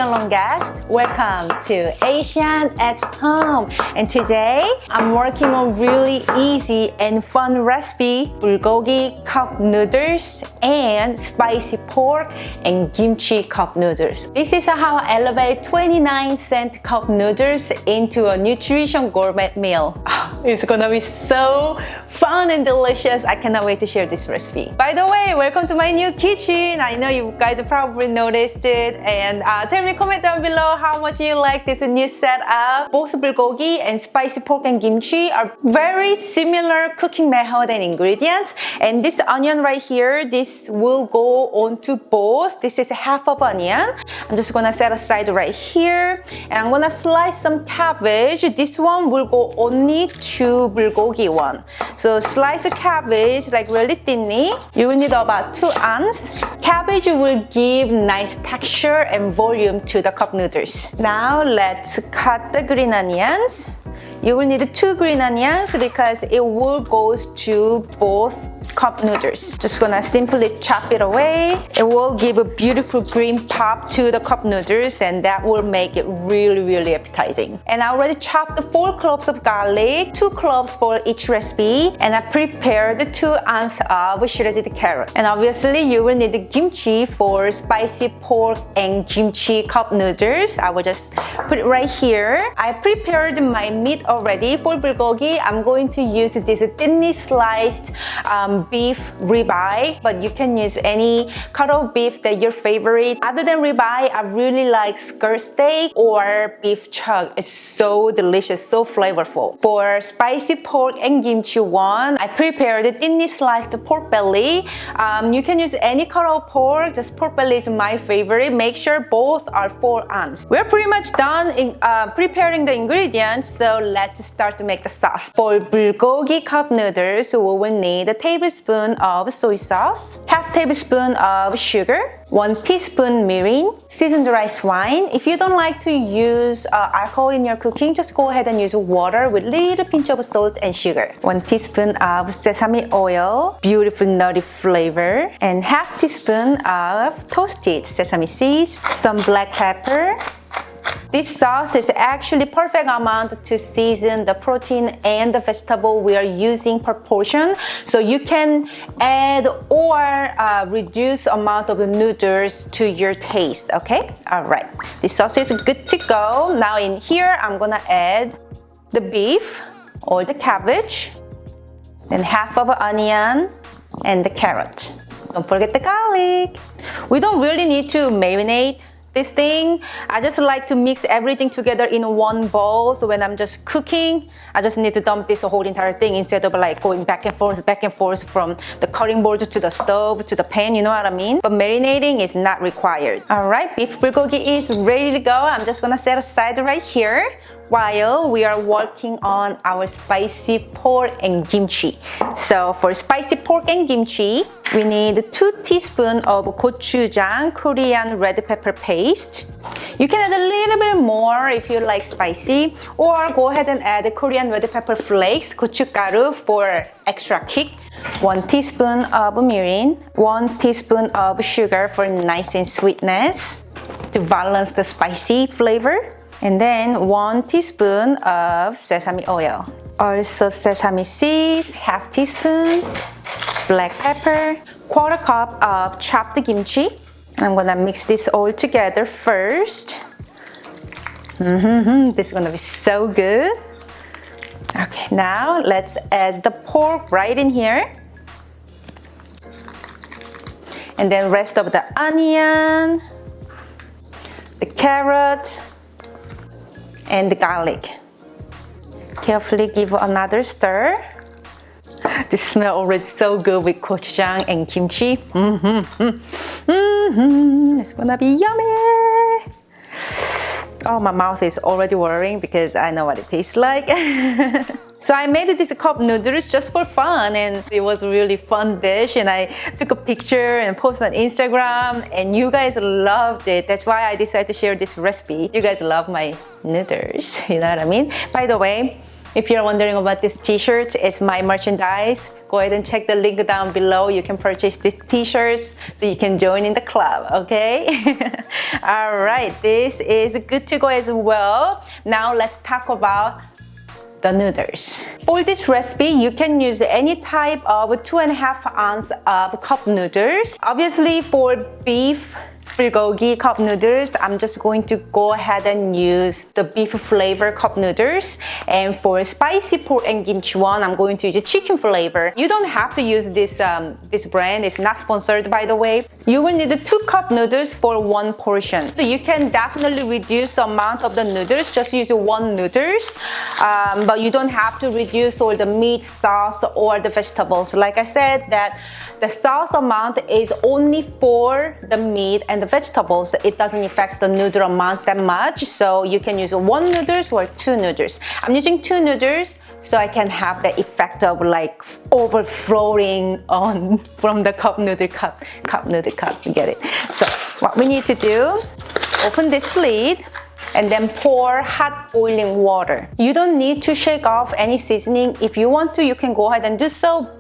long guest. Welcome to Asian at Home. And today I'm working on really easy and fun recipe, Bulgogi Cup Noodles and spicy pork and kimchi cup noodles. This is how I elevate 29-cent cup noodles into a nutrition gourmet meal. It's gonna be so fun and delicious. I cannot wait to share this recipe. By the way, welcome to my new kitchen. I know you guys probably noticed it, and tell me, comment down below how much you like this new setup. Both bulgogi and spicy pork and kimchi are very similar cooking method and ingredients, and this onion right here, this will go onto both. This is half of onion. I'm just gonna set aside right here, and I'm gonna slice some cabbage. This one will go only to bulgogi one. So slice the cabbage like really thinly. You will need about 2 ounces. Cabbage will give nice texture and volume to the cup noodles. Now let's cut the green onions. You will need 2 green onions because it will go to both cup noodles. Just gonna simply chop it away. It will give a beautiful green pop to the cup noodles, and that will make it really appetizing. And I already chopped 4 cloves of garlic, 2 cloves for each recipe, and I prepared 2 ounces of shredded carrot. And obviously you will need the kimchi for spicy pork and kimchi cup noodles. I will just put it right here. I prepared my meat already. For bulgogi, I'm going to use this thinly sliced beef ribeye, but you can use any cut of beef that your favorite. Other than ribeye, I really like skirt steak or beef chuck. It's so delicious, so flavorful. For spicy pork and kimchi one, I prepared thinly sliced pork belly. You can use any cut of pork, just pork belly is my favorite. Make sure both are 4 ounces. We're pretty much done in preparing the ingredients, so let's start to make the sauce. For bulgogi cup noodles, we will need a tablespoon of soy sauce, half tablespoon of sugar, 1 teaspoon mirin, seasoned rice wine. If you don't like to use alcohol in your cooking, just go ahead and use water with little pinch of salt and sugar. 1 teaspoon of sesame oil, beautiful nutty flavor, and half teaspoon of toasted sesame seeds, some black pepper. This sauce is actually perfect amount to season the protein and the vegetable we are using per portion. So you can add or reduce amount of the noodles to your taste, okay? All right, this sauce is good to go. Now in here, I'm gonna add the beef or the cabbage, then half of an onion and the carrot. Don't forget the garlic. We don't really need to marinate this thing. I just like to mix everything together in one bowl, so when I'm just cooking, I just need to dump this whole entire thing instead of like going back and forth from the cutting board to the stove to the pan, you know what I mean? But marinating is not required. All right, beef bulgogi is ready to go. I'm just gonna set aside right here while we are working on our spicy pork and kimchi. So for spicy pork and kimchi, we need 2 teaspoons of gochujang, Korean red pepper paste. You can add a little bit more if you like spicy, or go ahead and add Korean red pepper flakes, gochugaru, for extra kick. 1 teaspoon of mirin, 1 teaspoon of sugar for nice and sweetness to balance the spicy flavor. And then 1 teaspoon of sesame oil. Also sesame seeds, half teaspoon, black pepper, 1/4 cup of chopped kimchi. I'm gonna mix this all together first. This is gonna be so good. Okay, now let's add the pork right in here. And then rest of the onion, the carrot, and the garlic. Carefully give another stir. This smells already so good with gochujang and kimchi. It's gonna be yummy. Oh, my mouth is already watering because I know what it tastes like. So I made this cup noodles just for fun, and it was a really fun dish, and I took a picture and posted on Instagram, and you guys loved it. That's why I decided to share this recipe. You guys love my noodles, you know what I mean? By the way, If you're wondering about this t-shirt, it's my merchandise. Go ahead and check the link down below. You can purchase these t-shirts so you can join in the club, okay? All right, this is good to go as well. Now let's talk about the noodles. For this recipe, you can use any type of 2.5 ounce of cup noodles. Obviously, for beef bulgogi cup noodles, I'm just going to go ahead and use the beef flavor cup noodles. And for spicy pork and kimchi one, I'm going to use chicken flavor. You don't have to use this brand. It's not sponsored, by the way. You will need 2 cup noodles for 1 portion. So you can definitely reduce the amount of the noodles. Just use 1 noodles. But you don't have to reduce all the meat, sauce, or the vegetables. Like I said, that the sauce amount is only for the meat and the vegetables. It doesn't affect the noodle amount that much. So you can use 1 noodles or 2 noodles. I'm using 2 noodles so I can have the effect of like overflowing on from the cup noodle cup. You get it? So what we need to do, open this lid and then pour hot boiling water. You don't need to shake off any seasoning. If you want to, you can go ahead and do so.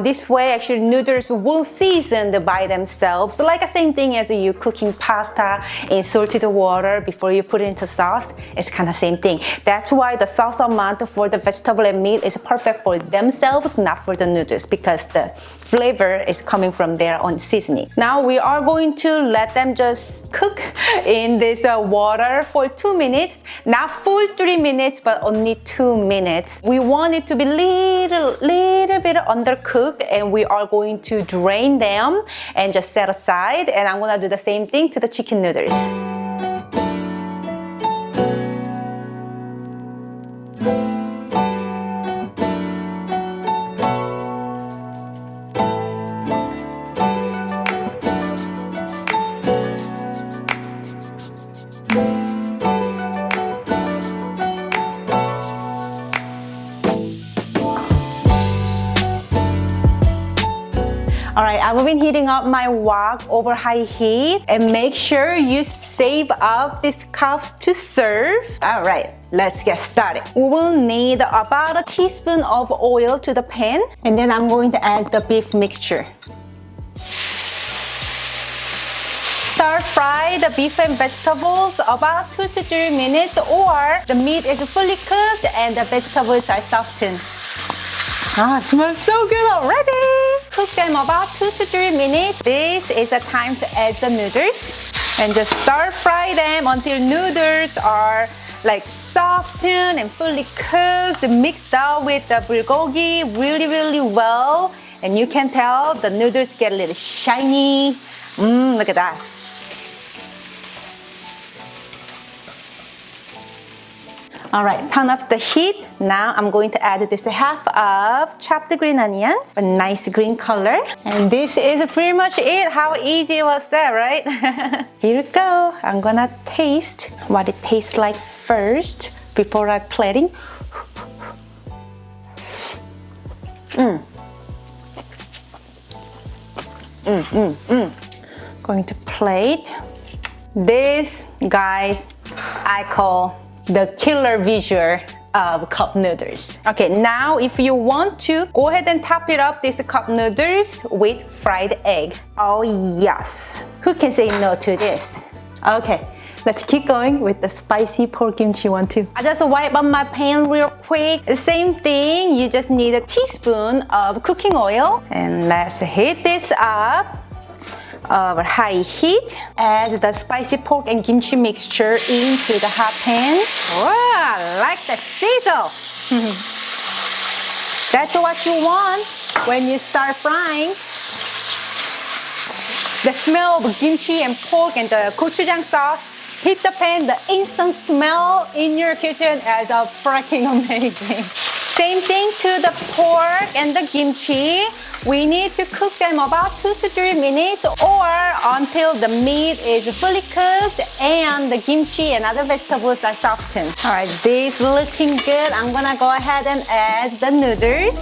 This way, actually, noodles will season by themselves. Like the same thing as you cooking pasta in salted water before you put it into sauce. It's kind of same thing. That's why the sauce amount for the vegetable and meat is perfect for themselves, not for the noodles, because the flavor is coming from their own seasoning. Now we are going to let them just cook in this water for 2 minutes, not full 3 minutes, but only 2 minutes. We want it to be little bit undercooked, and we are going to drain them and just set aside. And I'm gonna do the same thing to the chicken noodles. Alright, I've been heating up my wok over high heat, and make sure you save up these cups to serve. Alright, let's get started. We will need about a teaspoon of oil to the pan, and then I'm going to add the beef mixture. Stir fry the beef and vegetables about 2 to 3 minutes, or the meat is fully cooked and the vegetables are softened. Ah, it smells so good already! Cook them about 2 to 3 minutes. This is the time to add the noodles. And just stir fry them until noodles are like softened and fully cooked, mixed out with the bulgogi really well. And you can tell the noodles get a little shiny. Look at that. Alright, turn up the heat. Now I'm going to add this half of chopped green onions, a nice green color. And this is pretty much it. How easy was that, right? Here we go. I'm gonna taste what it tastes like first before I'm plating. Going to plate. This, guys, I call the killer visual of cup noodles. Okay, now if you want to, go ahead and top it up this cup noodles with fried egg. Oh yes, who can say no to this? Okay, let's keep going with the spicy pork kimchi one too. I just wipe up my pan real quick. The same thing, you just need a teaspoon of cooking oil. And let's heat this up over high heat. Add the spicy pork and kimchi mixture into the hot pan. Wow, I like the sizzle. That's what you want when you start frying. The smell of kimchi and pork and the gochujang sauce hit the pan. The instant smell in your kitchen is freaking amazing. Same thing to the pork and the kimchi. We need to cook them about 2 to 3 minutes, or until the meat is fully cooked and the kimchi and other vegetables are softened. Alright, this is looking good. I'm gonna go ahead and add the noodles.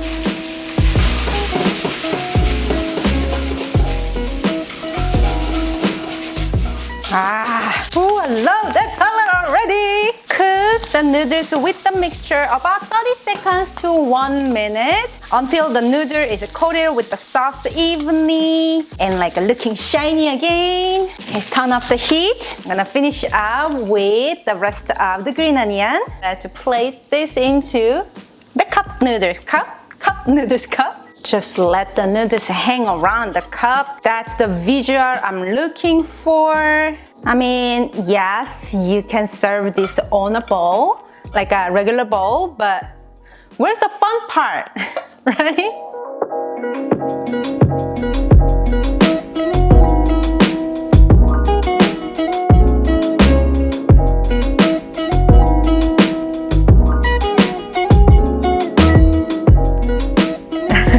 Ah, ooh, I love that color already. Cook the noodles with the mixture about 30 seconds to 1 minute until the noodle is coated with the sauce evenly and like looking shiny again. Okay, turn off the heat. I'm gonna finish up with the rest of the green onion. Let's plate this into the cup noodles cup. Just let the noodles hang around the cup. That's the visual I'm looking for. I mean, yes, you can serve this on a bowl, like a regular bowl, but where's the fun part, right?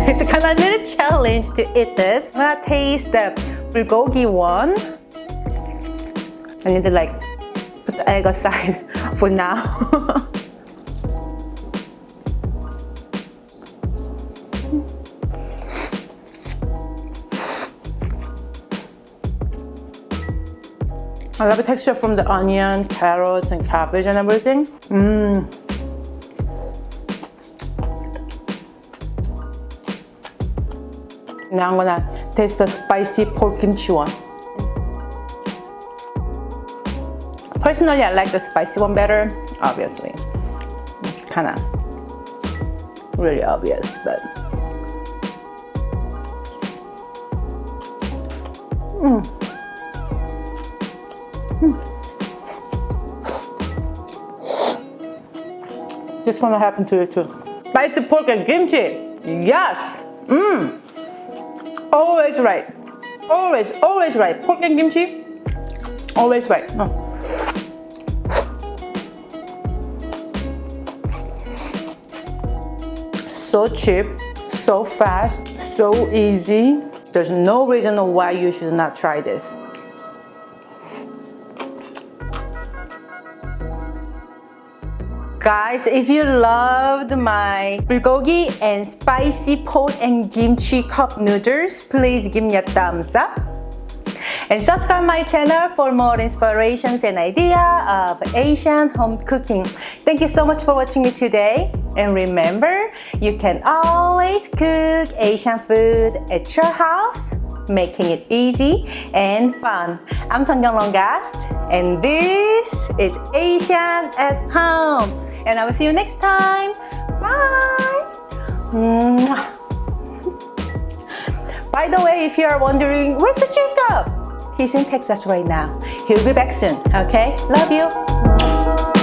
It's kind of a little challenge to eat this. I'm gonna taste the bulgogi one. I need to like put the egg aside for now. I love the texture from the onion, carrots, and cabbage and everything. Now I'm gonna taste the spicy pork kimchi one. Personally, I like the spicy one better, obviously. It's kind of really obvious, but Just want to happen to you too. Spicy pork and kimchi, yes! Always right. Always right. Pork and kimchi, always right. So cheap, so fast, so easy. There's no reason why you should not try this. Guys, if you loved my bulgogi and spicy pork and kimchi cup noodles, please give me a thumbs up. And subscribe my channel for more inspirations and ideas of Asian home cooking. Thank you so much for watching me today. And remember, you can always cook Asian food at your house, making it easy and fun. I'm Seonkyoung and this is Asian at Home. And I will see you next time. Bye! By the way, if you are wondering, where's the Jacob? He's in Texas right now. He'll be back soon, okay? Love you.